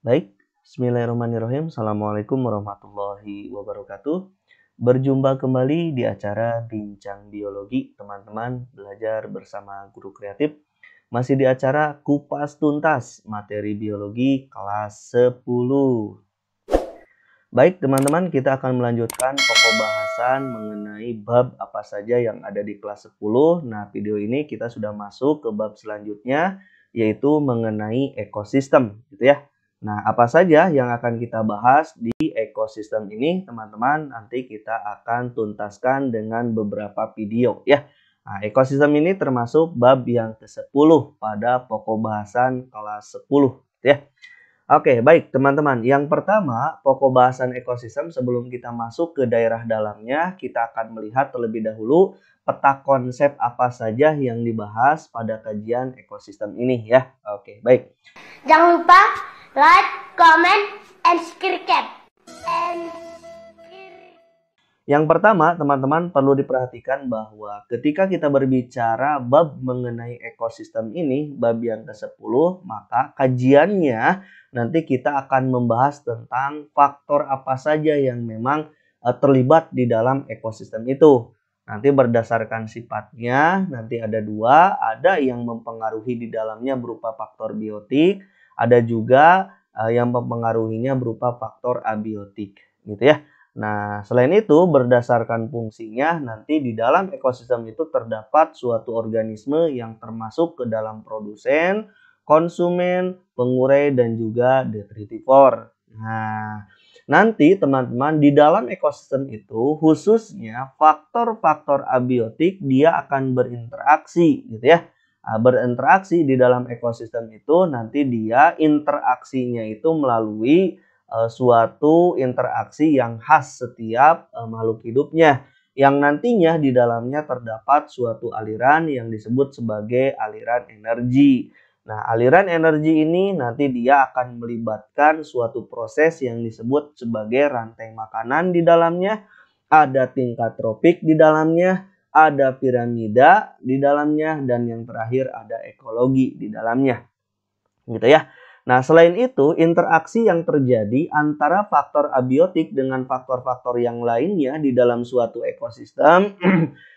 Baik, bismillahirrahmanirrahim. Assalamualaikum warahmatullahi wabarakatuh. Berjumpa kembali di acara Bincang Biologi, teman-teman belajar bersama guru kreatif. Masih di acara Kupas Tuntas, materi biologi kelas 10. Baik, teman-teman, kita akan melanjutkan pokok bahasan mengenai bab apa saja yang ada di kelas 10. Nah, video ini kita sudah masuk ke bab selanjutnya, yaitu mengenai ekosistem, gitu ya. Nah, apa saja yang akan kita bahas di ekosistem ini, teman-teman? Nanti kita akan tuntaskan dengan beberapa video, ya. Nah, ekosistem ini termasuk bab yang ke-10 pada pokok bahasan kelas 10, ya. Oke, baik teman-teman. Yang pertama, pokok bahasan ekosistem sebelum kita masuk ke daerah dalamnya, kita akan melihat terlebih dahulu peta konsep apa saja yang dibahas pada kajian ekosistem ini ya. Oke, baik. Jangan lupa like, comment, and subscribe. Yang pertama, teman-teman perlu diperhatikan bahwa ketika kita berbicara bab mengenai ekosistem ini, bab yang ke-10, maka kajiannya nanti kita akan membahas tentang faktor apa saja yang memang terlibat di dalam ekosistem itu. Nanti berdasarkan sifatnya, nanti ada dua, ada yang mempengaruhi di dalamnya berupa faktor biotik, ada juga yang mempengaruhinya berupa faktor abiotik, gitu ya. Nah, selain itu berdasarkan fungsinya nanti di dalam ekosistem itu terdapat suatu organisme yang termasuk ke dalam produsen, konsumen, pengurai, dan juga detritivor. Nah, nanti teman-teman di dalam ekosistem itu khususnya faktor-faktor abiotik dia akan berinteraksi gitu ya. Nah, berinteraksi di dalam ekosistem itu nanti dia interaksinya itu melalui suatu interaksi yang khas setiap makhluk hidupnya yang nantinya di dalamnya terdapat suatu aliran yang disebut sebagai aliran energi. Nah, aliran energi ini nanti dia akan melibatkan suatu proses yang disebut sebagai rantai makanan di dalamnya, ada tingkat tropik di dalamnya, ada piramida di dalamnya, dan yang terakhir ada ekologi di dalamnya. Gitu ya. Nah, selain itu, interaksi yang terjadi antara faktor abiotik dengan faktor-faktor yang lainnya di dalam suatu ekosistem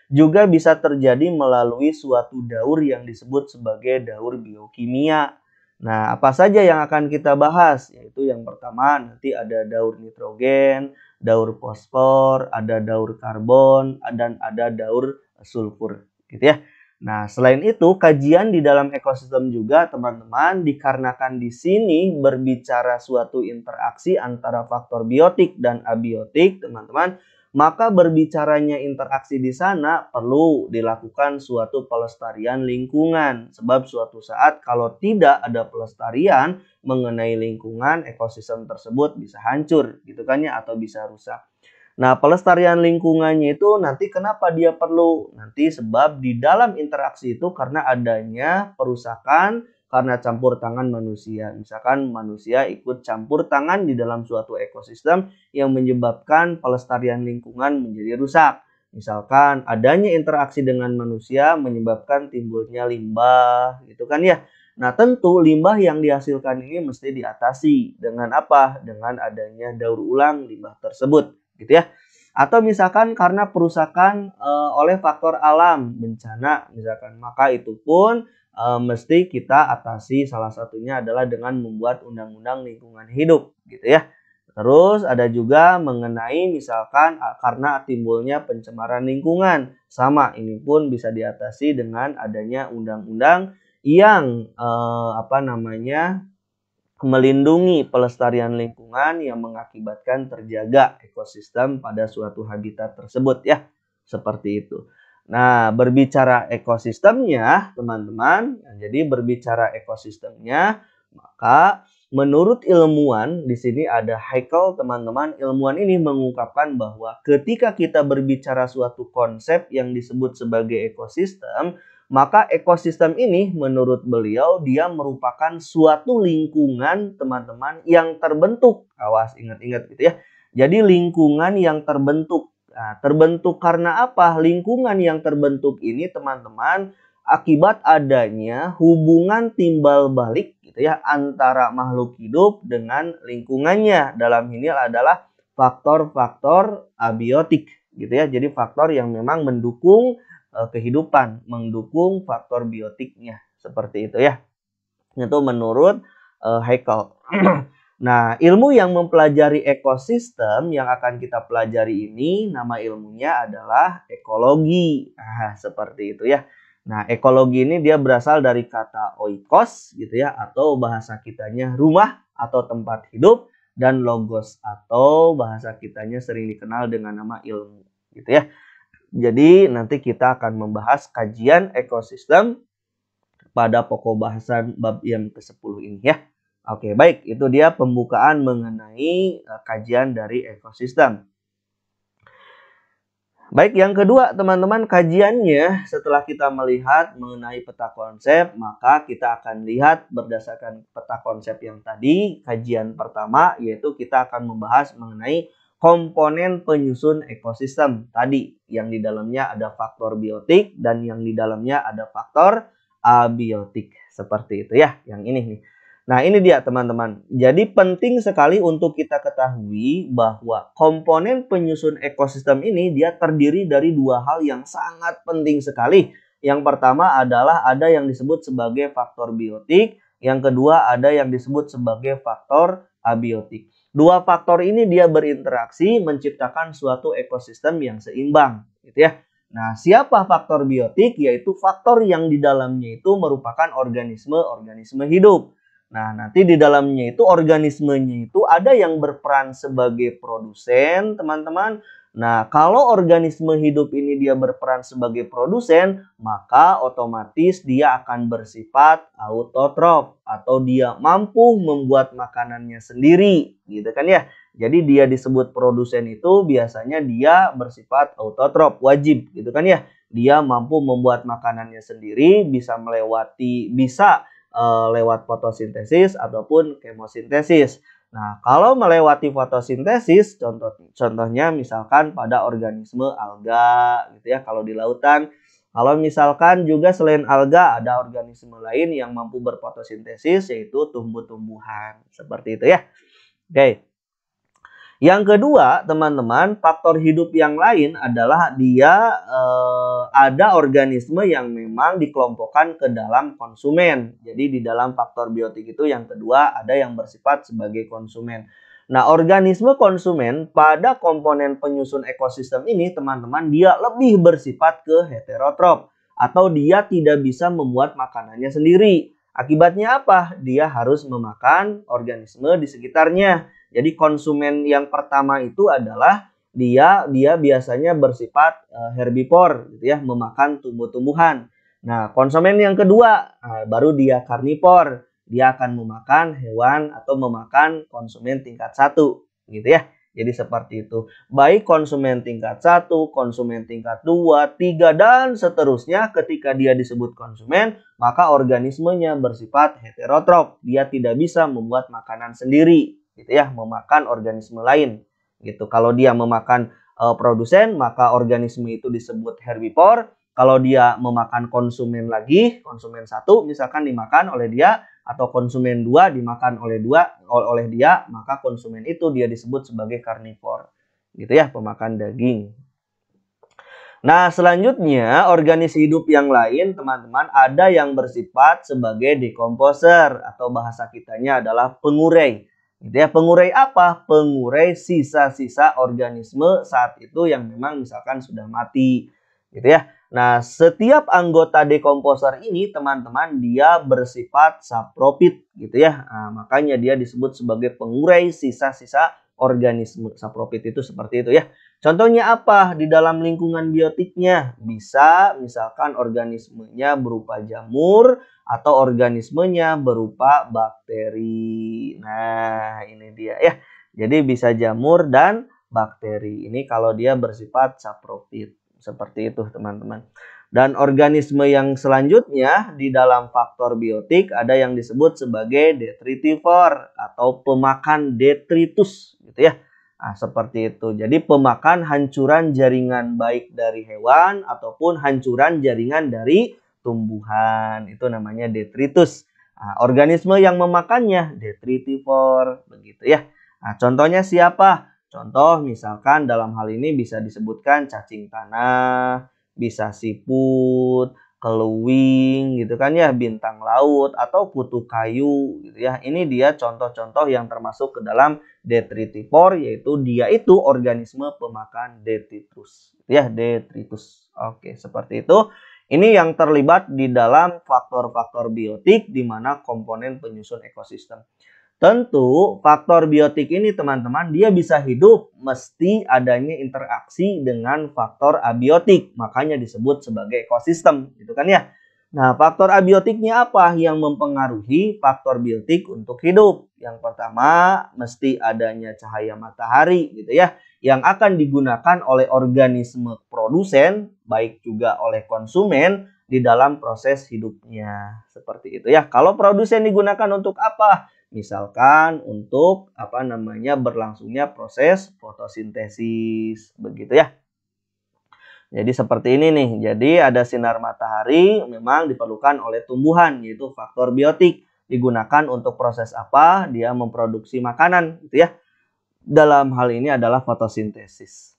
juga bisa terjadi melalui suatu daur yang disebut sebagai daur biokimia. Nah, apa saja yang akan kita bahas? Yaitu yang pertama nanti ada daur nitrogen, daur fosfor, ada daur karbon, dan ada daur sulfur, gitu ya. Nah, selain itu, kajian di dalam ekosistem juga, teman-teman, dikarenakan di sini berbicara suatu interaksi antara faktor biotik dan abiotik, teman-teman, maka berbicaranya interaksi di sana perlu dilakukan suatu pelestarian lingkungan. Sebab suatu saat kalau tidak ada pelestarian mengenai lingkungan, ekosistem tersebut bisa hancur, gitu kan ya, atau bisa rusak. Nah, pelestarian lingkungannya itu nanti kenapa dia perlu? Nanti sebab di dalam interaksi itu karena adanya perusakan karena campur tangan manusia. Misalkan manusia ikut campur tangan di dalam suatu ekosistem yang menyebabkan pelestarian lingkungan menjadi rusak. Misalkan adanya interaksi dengan manusia menyebabkan timbulnya limbah, gitu kan ya. Nah, tentu limbah yang dihasilkan ini mesti diatasi dengan apa? Dengan adanya daur ulang limbah tersebut, gitu ya. Atau misalkan karena perusakan oleh faktor alam, bencana misalkan, maka itu pun mesti kita atasi, salah satunya adalah dengan membuat undang-undang lingkungan hidup, gitu ya. Terus ada juga mengenai misalkan karena timbulnya pencemaran lingkungan, sama ini pun bisa diatasi dengan adanya undang-undang yang melindungi pelestarian lingkungan yang mengakibatkan terjaga ekosistem pada suatu habitat tersebut ya. Seperti itu. Nah, berbicara ekosistemnya, teman-teman, jadi berbicara ekosistemnya, maka menurut ilmuwan, di sini ada Haeckel, teman-teman, ilmuwan ini mengungkapkan bahwa ketika kita berbicara suatu konsep yang disebut sebagai ekosistem, maka ekosistem ini menurut beliau dia merupakan suatu lingkungan, teman-teman, yang terbentuk. Awas, ingat-ingat gitu ya. Jadi lingkungan yang terbentuk. Nah, terbentuk karena apa? Lingkungan yang terbentuk ini, teman-teman, akibat adanya hubungan timbal balik gitu ya antara makhluk hidup dengan lingkungannya. Dalam ini adalah faktor-faktor abiotik gitu ya. Jadi faktor yang memang mendukung kehidupan, mendukung faktor biotiknya seperti itu ya. Itu menurut Haeckel. Nah, ilmu yang mempelajari ekosistem yang akan kita pelajari ini nama ilmunya adalah ekologi. Nah, seperti itu ya. Nah, ekologi ini dia berasal dari kata oikos gitu ya, atau bahasa kitanya rumah atau tempat hidup, dan logos atau bahasa kitanya sering dikenal dengan nama ilmu gitu ya. Jadi nanti kita akan membahas kajian ekosistem pada pokok bahasan bab yang ke-10 ini ya. Oke, baik, itu dia pembukaan mengenai kajian dari ekosistem. Baik, yang kedua teman-teman, kajiannya setelah kita melihat mengenai peta konsep, maka kita akan lihat berdasarkan peta konsep yang tadi. Kajian pertama yaitu kita akan membahas mengenai komponen penyusun ekosistem tadi, yang di dalamnya ada faktor biotik dan yang di dalamnya ada faktor abiotik. Seperti itu ya, yang ini nih. Nah, ini dia teman-teman. Jadi penting sekali untuk kita ketahui bahwa komponen penyusun ekosistem ini dia terdiri dari dua hal yang sangat penting sekali. Yang pertama adalah ada yang disebut sebagai faktor biotik, yang kedua ada yang disebut sebagai faktor abiotik. Dua faktor ini dia berinteraksi menciptakan suatu ekosistem yang seimbang, gitu ya. Nah, siapa faktor biotik? Yaitu faktor yang di dalamnya itu merupakan organisme-organisme hidup. Nah, nanti di dalamnya itu organismenya itu ada yang berperan sebagai produsen, teman-teman. Nah, kalau organisme hidup ini dia berperan sebagai produsen, maka otomatis dia akan bersifat autotrof atau dia mampu membuat makanannya sendiri, gitu kan ya. Jadi dia disebut produsen itu biasanya dia bersifat autotrof, wajib, gitu kan ya. Dia mampu membuat makanannya sendiri, bisa lewat fotosintesis ataupun kemosintesis. Nah, kalau melewati fotosintesis, contohnya misalkan pada organisme alga gitu ya, kalau di lautan. Kalau misalkan juga selain alga ada organisme lain yang mampu berfotosintesis, yaitu tumbuh-tumbuhan. Seperti itu ya. Oke. Yang kedua, teman-teman, faktor hidup yang lain adalah dia ada organisme yang memang dikelompokkan ke dalam konsumen. Jadi di dalam faktor biotik itu yang kedua ada yang bersifat sebagai konsumen. Nah, organisme konsumen pada komponen penyusun ekosistem ini, teman-teman, dia lebih bersifat ke heterotrof atau dia tidak bisa membuat makanannya sendiri. Akibatnya apa? Dia harus memakan organisme di sekitarnya. Jadi konsumen yang pertama itu adalah dia biasanya bersifat herbivor gitu ya, memakan tumbuh-tumbuhan. Nah, konsumen yang kedua baru dia karnivor. Dia akan memakan hewan atau memakan konsumen tingkat 1 gitu ya. Jadi seperti itu. Baik konsumen tingkat 1, konsumen tingkat 2, 3 dan seterusnya, ketika dia disebut konsumen, maka organismenya bersifat heterotrof. Dia tidak bisa membuat makanan sendiri gitu ya, memakan organisme lain gitu. Kalau dia memakan produsen, maka organisme itu disebut herbivor. Kalau dia memakan konsumen lagi, konsumen 1 misalkan dimakan oleh dia, atau konsumen 2 dimakan oleh dia, maka konsumen itu dia disebut sebagai karnivor gitu ya, pemakan daging. Nah, selanjutnya organisme hidup yang lain, teman-teman, ada yang bersifat sebagai dekomposer atau bahasa kitanya adalah pengurai. Gitu ya, pengurai apa? Pengurai sisa-sisa organisme saat itu yang memang misalkan sudah mati, gitu ya. Nah, setiap anggota dekomposer ini, teman-teman, dia bersifat saprofit, gitu ya. Nah, makanya dia disebut sebagai pengurai sisa-sisa organisme. Saprofit itu seperti itu ya. Contohnya apa? Di dalam lingkungan biotiknya bisa misalkan organismenya berupa jamur atau organismenya berupa bakteri. Nah, ini dia ya. Jadi bisa jamur dan bakteri. Ini kalau dia bersifat saprofit. Seperti itu, teman-teman. Dan organisme yang selanjutnya di dalam faktor biotik ada yang disebut sebagai detritivor atau pemakan detritus gitu ya. Nah, seperti itu. Jadi pemakan hancuran jaringan baik dari hewan ataupun hancuran jaringan dari tumbuhan, itu namanya detritus. Nah, organisme yang memakannya detritivore, begitu ya. Nah, contohnya siapa? Contoh misalkan dalam hal ini bisa disebutkan cacing tanah, bisa siput, keluing gitu kan ya, bintang laut atau kutu kayu gitu ya. Ini dia contoh-contoh yang termasuk ke dalam detritivore, yaitu dia itu organisme pemakan detritus ya, detritus. Oke, seperti itu. Ini yang terlibat di dalam faktor-faktor biotik di mana komponen penyusun ekosistem. Tentu faktor biotik ini teman-teman dia bisa hidup mesti adanya interaksi dengan faktor abiotik. Makanya disebut sebagai ekosistem, gitu kan ya. Nah, faktor abiotiknya apa yang mempengaruhi faktor biotik untuk hidup? Yang pertama, mesti adanya cahaya matahari gitu ya, yang akan digunakan oleh organisme produsen, baik juga oleh konsumen di dalam proses hidupnya. Seperti itu ya. Kalau produsen digunakan untuk apa? Misalkan untuk berlangsungnya proses fotosintesis, begitu ya. Jadi seperti ini nih. Jadi ada sinar matahari memang diperlukan oleh tumbuhan, yaitu faktor biotik. Digunakan untuk proses apa? Dia memproduksi makanan gitu ya. Dalam hal ini adalah fotosintesis.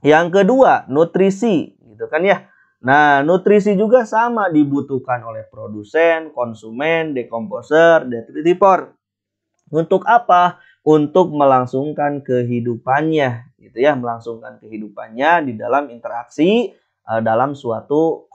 Yang kedua, nutrisi gitu kan ya. Nah, nutrisi juga sama dibutuhkan oleh produsen, konsumen, dekomposer, detritivore. Untuk apa? Untuk melangsungkan kehidupannya gitu ya, melangsungkan kehidupannya di dalam interaksi dalam suatu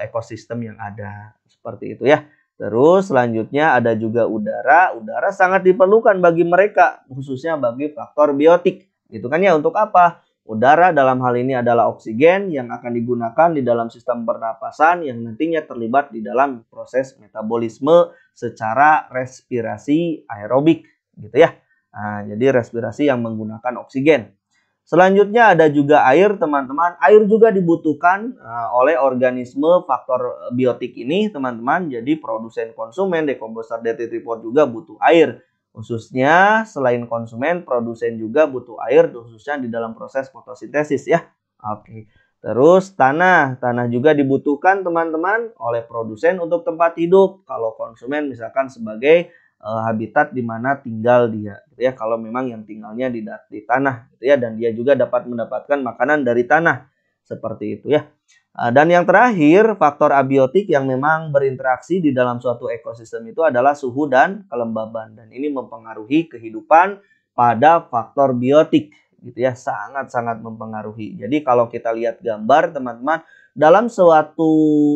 ekosistem yang ada. Seperti itu ya. Terus selanjutnya ada juga udara. Udara sangat diperlukan bagi mereka, khususnya bagi faktor biotik. Gitu kan ya, untuk apa? Udara dalam hal ini adalah oksigen yang akan digunakan di dalam sistem pernapasan yang nantinya terlibat di dalam proses metabolisme secara respirasi aerobik gitu ya. Nah, jadi respirasi yang menggunakan oksigen. Selanjutnya ada juga air, teman-teman. Air juga dibutuhkan oleh organisme faktor biotik ini, teman-teman. Jadi produsen, konsumen, dekomposer, detritivore juga butuh air. Khususnya selain konsumen, produsen juga butuh air, khususnya di dalam proses fotosintesis ya. Oke. Terus tanah. Tanah juga dibutuhkan, teman-teman, oleh produsen untuk tempat hidup. Kalau konsumen misalkan sebagai habitat di mana tinggal dia gitu ya, kalau memang yang tinggalnya di tanah gitu ya, dan dia juga dapat mendapatkan makanan dari tanah seperti itu ya. Dan yang terakhir, faktor abiotik yang memang berinteraksi di dalam suatu ekosistem itu adalah suhu dan kelembaban, dan ini mempengaruhi kehidupan pada faktor biotik gitu ya, sangat-sangat mempengaruhi. Jadi kalau kita lihat gambar teman-teman, dalam suatu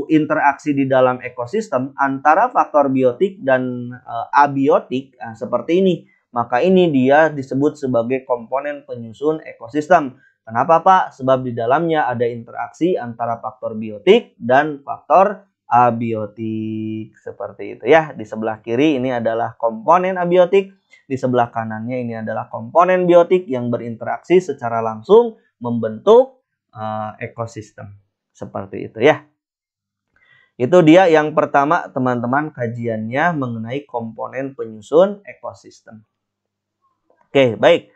interaksi di dalam ekosistem antara faktor biotik dan abiotik seperti ini, maka ini dia disebut sebagai komponen penyusun ekosistem. Kenapa Pak? Sebab di dalamnya ada interaksi antara faktor biotik dan faktor abiotik. Seperti itu ya. Di sebelah kiri ini adalah komponen abiotik, di sebelah kanannya ini adalah komponen biotik yang berinteraksi secara langsung membentuk ekosistem. Seperti itu ya. Itu dia yang pertama teman-teman, kajiannya mengenai komponen penyusun ekosistem. Oke, baik.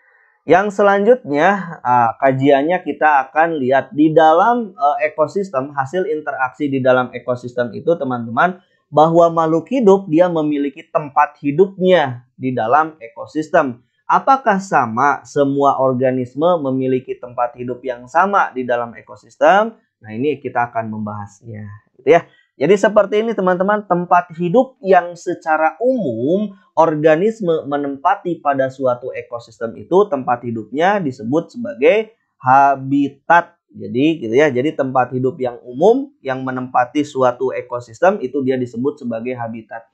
Yang selanjutnya kajiannya kita akan lihat di dalam ekosistem, hasil interaksi di dalam ekosistem itu teman-teman, bahwa makhluk hidup dia memiliki tempat hidupnya di dalam ekosistem. Apakah sama semua organisme memiliki tempat hidup yang sama di dalam ekosistem? Nah, ini kita akan membahasnya gitu ya. Jadi seperti ini teman-teman, tempat hidup yang secara umum organisme menempati pada suatu ekosistem itu tempat hidupnya disebut sebagai habitat. Jadi gitu ya. Jadi tempat hidup yang umum yang menempati suatu ekosistem itu dia disebut sebagai habitat.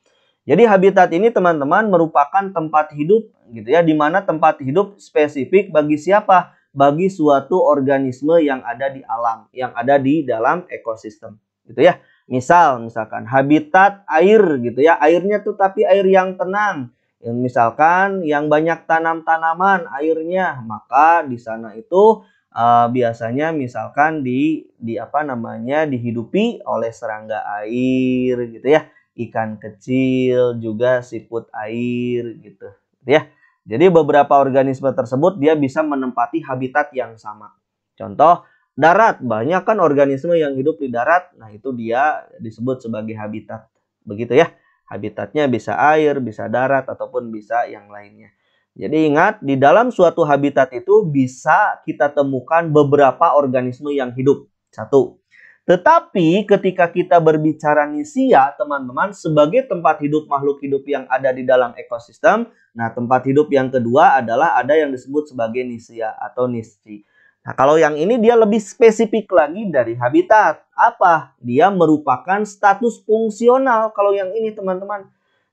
Jadi habitat ini teman-teman merupakan tempat hidup gitu ya, di mana tempat hidup spesifik bagi siapa? Bagi suatu organisme yang ada di alam, yang ada di dalam ekosistem gitu ya. Misalkan habitat air gitu ya, airnya tuh tapi air yang tenang. Misalkan yang banyak tanam-tanaman airnya, maka di sana itu biasanya misalkan dihidupi oleh serangga air gitu ya, ikan kecil, juga siput air gitu ya. Jadi beberapa organisme tersebut dia bisa menempati habitat yang sama. Contoh darat, banyak kan organisme yang hidup di darat. Nah, itu dia disebut sebagai habitat. Begitu ya. Habitatnya bisa air, bisa darat, ataupun bisa yang lainnya. Jadi ingat, di dalam suatu habitat itu bisa kita temukan beberapa organisme yang hidup. Satu. Tetapi ketika kita berbicara nisia, teman-teman, sebagai tempat hidup makhluk hidup yang ada di dalam ekosistem, nah tempat hidup yang kedua adalah ada yang disebut sebagai nisia atau nisci. Nah, kalau yang ini dia lebih spesifik lagi dari habitat. Apa? Dia merupakan status fungsional kalau yang ini, teman-teman.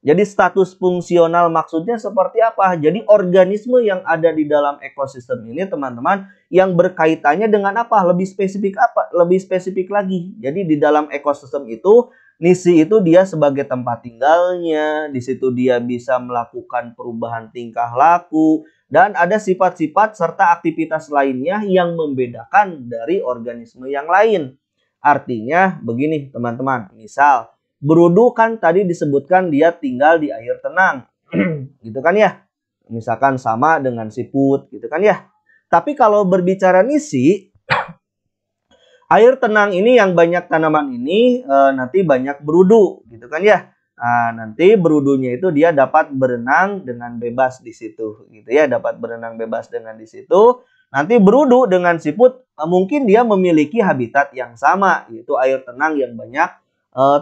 Jadi status fungsional maksudnya seperti apa? Jadi organisme yang ada di dalam ekosistem ini, teman-teman, yang berkaitannya dengan apa? Lebih spesifik apa? Lebih spesifik lagi. Jadi di dalam ekosistem itu, nisi itu dia sebagai tempat tinggalnya, di situ dia bisa melakukan perubahan tingkah laku, dan ada sifat-sifat serta aktivitas lainnya yang membedakan dari organisme yang lain. Artinya begini, teman-teman. Misal, berudu kan tadi disebutkan dia tinggal di air tenang. Gitu kan ya. Misalkan sama dengan siput gitu kan ya. Tapi kalau berbicara nisi, air tenang ini yang banyak tanaman ini nanti banyak berudu gitu kan ya. Nah, nanti berudunya itu dia dapat berenang dengan bebas di situ gitu ya, dapat berenang bebas dengan di situ. Nanti berudu dengan siput mungkin dia memiliki habitat yang sama, yaitu air tenang yang banyak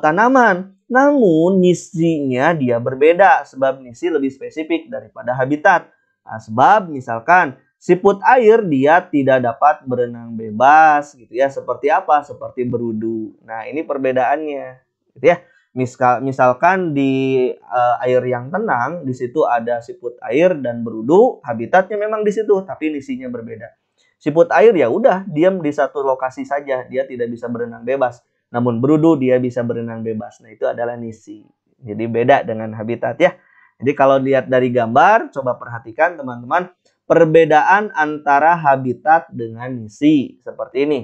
tanaman. Namun nisinya dia berbeda sebab nisi lebih spesifik daripada habitat. Nah, sebab misalkan siput air dia tidak dapat berenang bebas gitu ya. Seperti apa? Seperti berudu. Nah, ini perbedaannya gitu ya. Misalkan di air yang tenang, di situ ada siput air dan berudu, habitatnya memang di situ, tapi nisinya berbeda. Siput air ya udah diam di satu lokasi saja, dia tidak bisa berenang bebas. Namun berudu dia bisa berenang bebas. Nah, itu adalah nisi. Jadi beda dengan habitat ya. Jadi kalau lihat dari gambar, coba perhatikan teman-teman, perbedaan antara habitat dengan nisi seperti ini.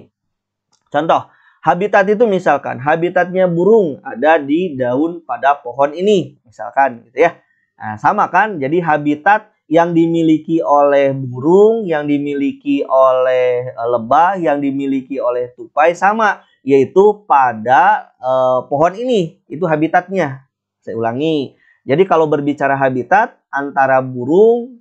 Contoh, habitat itu misalkan habitatnya burung ada di daun pada pohon ini, misalkan gitu ya. Nah, sama kan? Jadi habitat yang dimiliki oleh burung, yang dimiliki oleh lebah, yang dimiliki oleh tupai sama, yaitu pada pohon ini. Itu habitatnya. Saya ulangi. Jadi kalau berbicara habitat antara burung,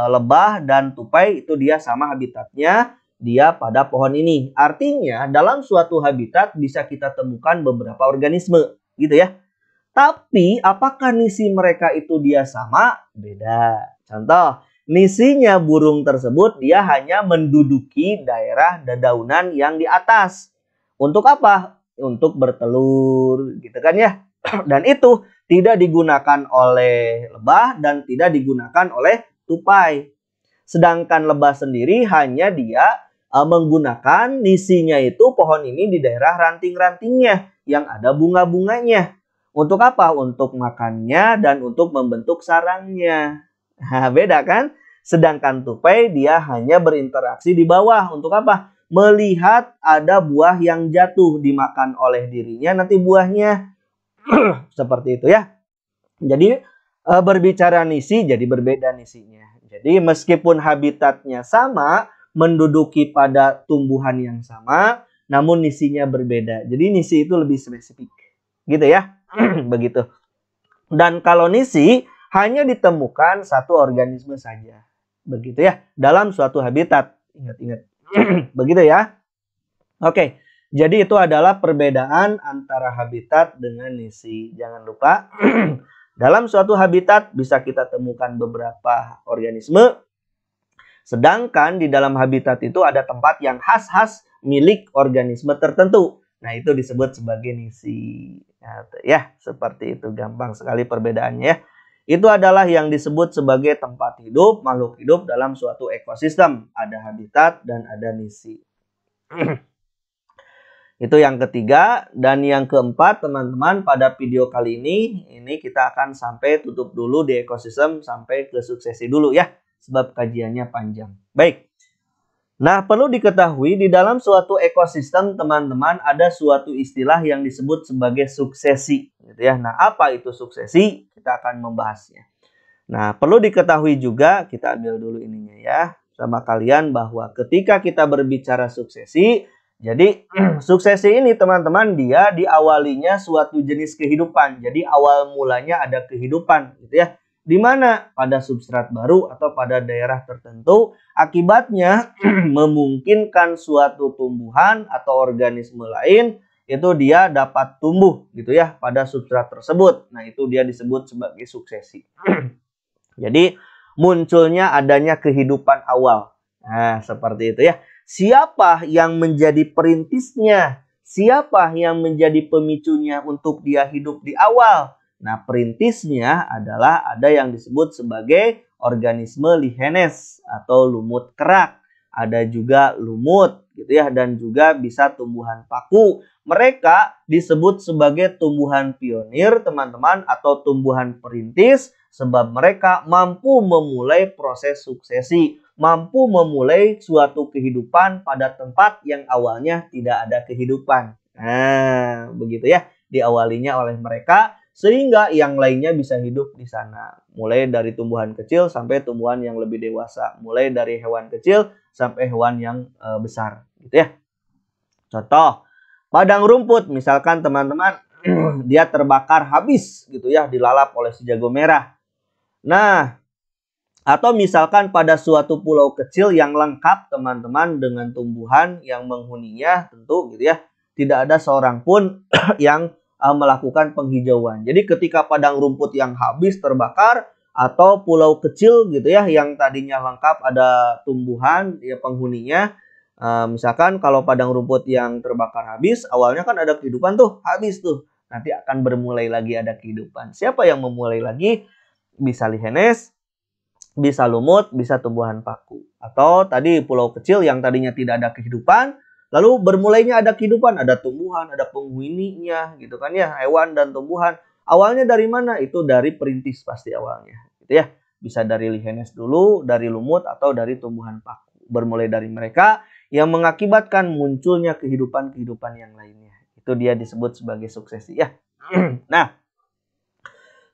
lebah dan tupai itu dia sama habitatnya. Dia pada pohon ini. Artinya dalam suatu habitat bisa kita temukan beberapa organisme gitu ya. Tapi apakah nisi mereka itu dia sama? Beda. Contoh, nisinya burung tersebut dia hanya menduduki daerah dedaunan yang di atas. Untuk apa? Untuk bertelur gitu kan ya. Dan itu tidak digunakan oleh lebah dan tidak digunakan oleh tupai. Sedangkan lebah sendiri hanya dia menggunakan nisinya itu pohon ini di daerah ranting-rantingnya yang ada bunga-bunganya. Untuk apa? Untuk makannya dan untuk membentuk sarangnya. Nah, beda kan? Sedangkan tupai dia hanya berinteraksi di bawah. Untuk apa? Melihat ada buah yang jatuh dimakan oleh dirinya, nanti buahnya seperti itu ya. Jadi berbicara nisi jadi berbeda nisinya. Jadi meskipun habitatnya sama, menduduki pada tumbuhan yang sama, namun nisinya berbeda. Jadi nisi itu lebih spesifik. Gitu ya. Begitu. Dan kalau nisi hanya ditemukan satu organisme saja. Begitu ya. Dalam suatu habitat. Ingat-ingat. Begitu ya. Oke. Jadi itu adalah perbedaan antara habitat dengan nisi. Jangan lupa. Dalam suatu habitat bisa kita temukan beberapa organisme. Sedangkan di dalam habitat itu ada tempat yang khas-khas milik organisme tertentu. Nah, itu disebut sebagai nisi. Nah, ya, seperti itu. Gampang sekali perbedaannya ya. Itu adalah yang disebut sebagai tempat hidup, makhluk hidup dalam suatu ekosistem. Ada habitat dan ada nisi. Itu yang ketiga. Dan yang keempat, teman-teman, pada video kali ini kita akan sampai tutup dulu di ekosistem sampai ke suksesi dulu ya. Sebab kajiannya panjang. Baik. Nah, perlu diketahui di dalam suatu ekosistem, teman-teman, ada suatu istilah yang disebut sebagai suksesi. Gitu ya. Nah, apa itu suksesi? Kita akan membahasnya. Nah, perlu diketahui juga, kita ambil dulu ininya ya, sama kalian bahwa ketika kita berbicara suksesi, Jadi suksesi ini teman-teman dia diawalinya suatu jenis kehidupan. Jadi awal mulanya ada kehidupan gitu ya. Di mana pada substrat baru atau pada daerah tertentu akibatnya memungkinkan suatu tumbuhan atau organisme lain itu dia dapat tumbuh gitu ya pada substrat tersebut. Nah, itu dia disebut sebagai suksesi. Jadi munculnya adanya kehidupan awal. Nah, seperti itu ya. Siapa yang menjadi perintisnya? Siapa yang menjadi pemicunya untuk dia hidup di awal? Nah, perintisnya adalah ada yang disebut sebagai organisme lihenes atau lumut kerak. Ada juga lumut gitu ya, dan juga bisa tumbuhan paku. Mereka disebut sebagai tumbuhan pionir, teman-teman, atau tumbuhan perintis sebab mereka mampu memulai proses suksesi, mampu memulai suatu kehidupan pada tempat yang awalnya tidak ada kehidupan. Nah, begitu ya, diawalinya oleh mereka sehingga yang lainnya bisa hidup di sana. Mulai dari tumbuhan kecil sampai tumbuhan yang lebih dewasa, mulai dari hewan kecil sampai hewan yang besar, gitu ya. Contoh, padang rumput misalkan teman-teman dia terbakar habis gitu ya, dilalap oleh si jago merah. Nah, atau misalkan pada suatu pulau kecil yang lengkap teman-teman dengan tumbuhan yang menghuninya tentu gitu ya. Tidak ada seorang pun yang melakukan penghijauan. Jadi ketika padang rumput yang habis terbakar atau pulau kecil gitu ya yang tadinya lengkap ada tumbuhan ya penghuninya. Misalkan kalau padang rumput yang terbakar habis, awalnya kan ada kehidupan tuh, habis tuh. Nanti akan bermulai lagi ada kehidupan. Siapa yang memulai lagi? Bisa lihenes, bisa lumut, bisa tumbuhan paku. Atau tadi pulau kecil yang tadinya tidak ada kehidupan, lalu bermulainya ada kehidupan, ada tumbuhan, ada penghuninya gitu kan ya, hewan dan tumbuhan. Awalnya dari mana? Itu dari perintis pasti awalnya, gitu ya. Bisa dari lihenes dulu, dari lumut atau dari tumbuhan paku. Bermulai dari mereka yang mengakibatkan munculnya kehidupan-kehidupan yang lainnya. Itu dia disebut sebagai suksesi ya. Nah,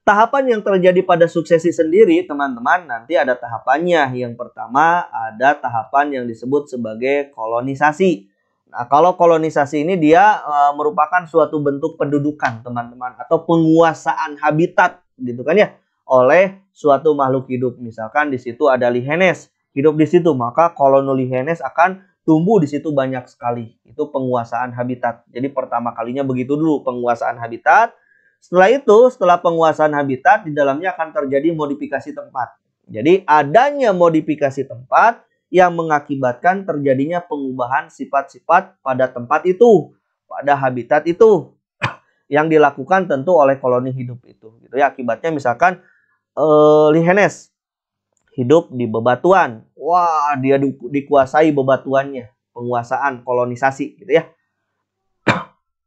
tahapan yang terjadi pada suksesi sendiri, teman-teman, nanti ada tahapannya. Yang pertama, ada tahapan yang disebut sebagai kolonisasi. Nah, kalau kolonisasi ini dia merupakan suatu bentuk pendudukan, teman-teman, atau penguasaan habitat, gitu kan ya, oleh suatu makhluk hidup. Misalkan di situ ada lihenes, hidup di situ, maka koloni lihenes akan tumbuh di situ banyak sekali. Itu penguasaan habitat. Jadi pertama kalinya begitu dulu, penguasaan habitat. Setelah itu, setelah penguasaan habitat, di dalamnya akan terjadi modifikasi tempat. Jadi adanya modifikasi tempat yang mengakibatkan terjadinya pengubahan sifat-sifat pada tempat itu, pada habitat itu, yang dilakukan tentu oleh koloni hidup itu. Gitu ya, akibatnya misalkan lihenes hidup di bebatuan. Wah, dia dikuasai bebatuannya, penguasaan kolonisasi gitu ya.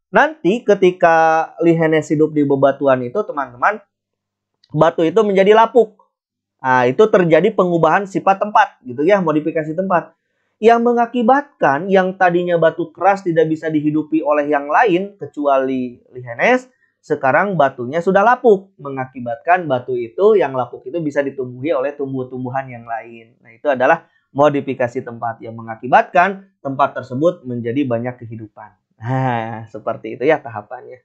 Nanti ketika lihenes hidup di bebatuan itu teman-teman, batu itu menjadi lapuk. Nah, itu terjadi pengubahan sifat tempat gitu ya, modifikasi tempat. Yang mengakibatkan yang tadinya batu keras tidak bisa dihidupi oleh yang lain kecuali lihenes, sekarang batunya sudah lapuk. Mengakibatkan batu itu, yang lapuk itu bisa ditumbuhi oleh tumbuh-tumbuhan yang lain. Nah, itu adalah modifikasi tempat yang mengakibatkan tempat tersebut menjadi banyak kehidupan. Nah, seperti itu ya tahapannya.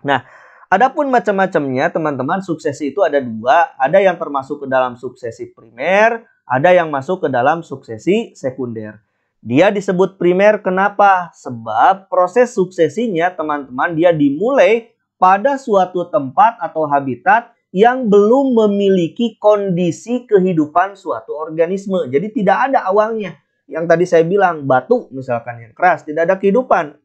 Nah, adapun macam-macamnya teman-teman, suksesi itu ada dua. Ada yang termasuk ke dalam suksesi primer, ada yang masuk ke dalam suksesi sekunder. Dia disebut primer kenapa? Sebab proses suksesinya teman-teman dia dimulai pada suatu tempat atau habitat yang belum memiliki kondisi kehidupan suatu organisme. Jadi tidak ada awalnya. Yang tadi saya bilang batu misalkan yang keras tidak ada kehidupan.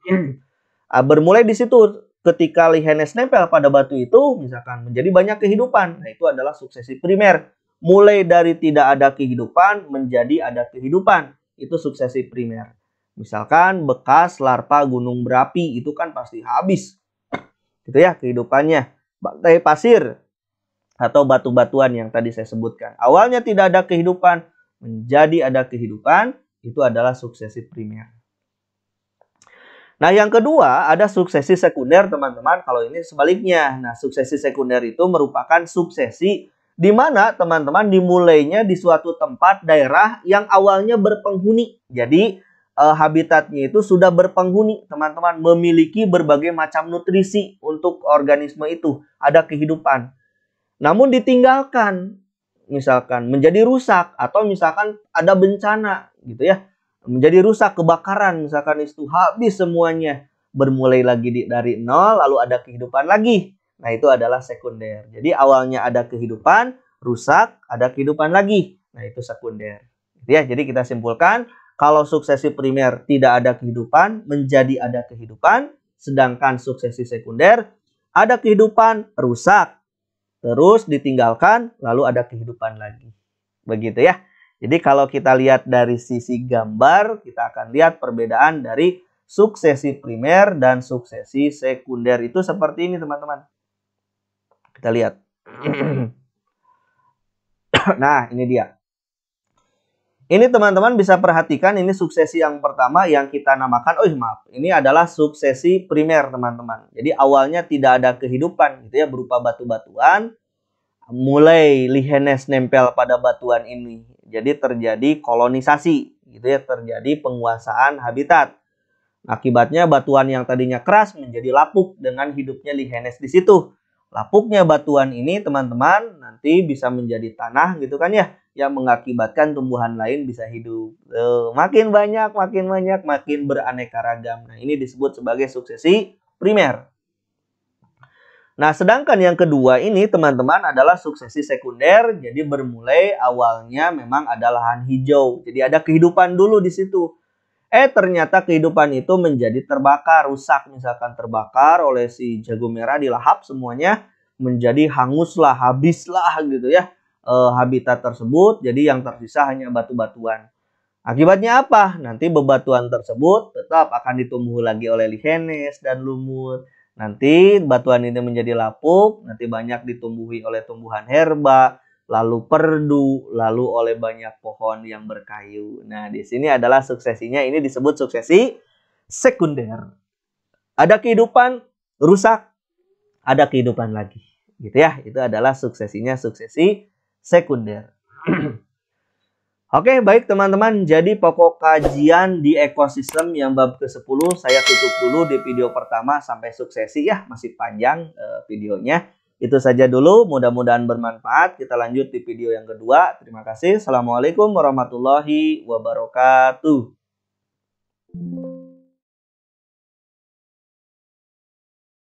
Bermulai di situ ketika lihenes nempel pada batu itu misalkan menjadi banyak kehidupan. Nah, itu adalah suksesi primer. Mulai dari tidak ada kehidupan menjadi ada kehidupan. Itu suksesi primer. Misalkan bekas larva gunung berapi itu kan pasti habis. Gitu ya kehidupannya. Bantai pasir atau batu-batuan yang tadi saya sebutkan. Awalnya tidak ada kehidupan menjadi ada kehidupan. Itu adalah suksesi primer. Nah, yang kedua ada suksesi sekunder, teman-teman. Kalau ini sebaliknya. Nah, suksesi sekunder itu merupakan suksesi di mana teman-teman dimulainya di suatu tempat daerah yang awalnya berpenghuni. Jadi habitatnya itu sudah berpenghuni, teman-teman, memiliki berbagai macam nutrisi untuk organisme itu, ada kehidupan. Namun ditinggalkan, misalkan menjadi rusak atau misalkan ada bencana gitu ya. Menjadi rusak, kebakaran misalkan itu habis semuanya. Bermulai lagi dari nol lalu ada kehidupan lagi. Nah, itu adalah sekunder. Jadi awalnya ada kehidupan, rusak, ada kehidupan lagi. Nah, itu sekunder. Ya, jadi kita simpulkan kalau suksesi primer tidak ada kehidupan, menjadi ada kehidupan, sedangkan suksesi sekunder ada kehidupan, rusak, terus ditinggalkan, lalu ada kehidupan lagi. Begitu ya. Jadi kalau kita lihat dari sisi gambar, kita akan lihat perbedaan dari suksesi primer dan suksesi sekunder itu seperti ini, teman-teman. Kita lihat. Nah, ini dia. Ini teman-teman bisa perhatikan, ini suksesi yang pertama yang kita namakan, ini adalah suksesi primer, teman-teman. Jadi awalnya tidak ada kehidupan gitu ya, berupa batu-batuan. Mulai lihenes nempel pada batuan ini. Jadi terjadi kolonisasi gitu ya, terjadi penguasaan habitat. Akibatnya batuan yang tadinya keras menjadi lapuk dengan hidupnya lihenes di situ. Lapuknya batuan ini, teman-teman, nanti bisa menjadi tanah gitu kan ya, yang mengakibatkan tumbuhan lain bisa hidup. Makin banyak, makin beraneka ragam. Nah, ini disebut sebagai suksesi primer. Nah, sedangkan yang kedua ini, teman-teman, adalah suksesi sekunder. Jadi bermulai awalnya memang ada lahan hijau. Jadi ada kehidupan dulu di situ. Ternyata kehidupan itu menjadi terbakar, rusak, misalkan terbakar oleh si jago merah, dilahap semuanya, menjadi hanguslah, habislah gitu ya habitat tersebut. Jadi yang tersisa hanya batu-batuan. Akibatnya apa? Nanti bebatuan tersebut tetap akan ditumbuh lagi oleh lihenes dan lumut. Nanti batuan ini menjadi lapuk, nanti banyak ditumbuhi oleh tumbuhan herba, lalu perdu, lalu oleh banyak pohon yang berkayu. Nah, di sini adalah suksesinya, ini disebut suksesi sekunder. Ada kehidupan, rusak, ada kehidupan lagi. Gitu ya, itu adalah suksesinya suksesi sekunder. Oke, baik teman-teman. Jadi pokok kajian di ekosistem yang bab ke-10 saya tutup dulu di video pertama sampai suksesi ya. Masih panjang videonya. Itu saja dulu, mudah-mudahan bermanfaat. Kita lanjut di video yang kedua. Terima kasih. Assalamualaikum warahmatullahi wabarakatuh.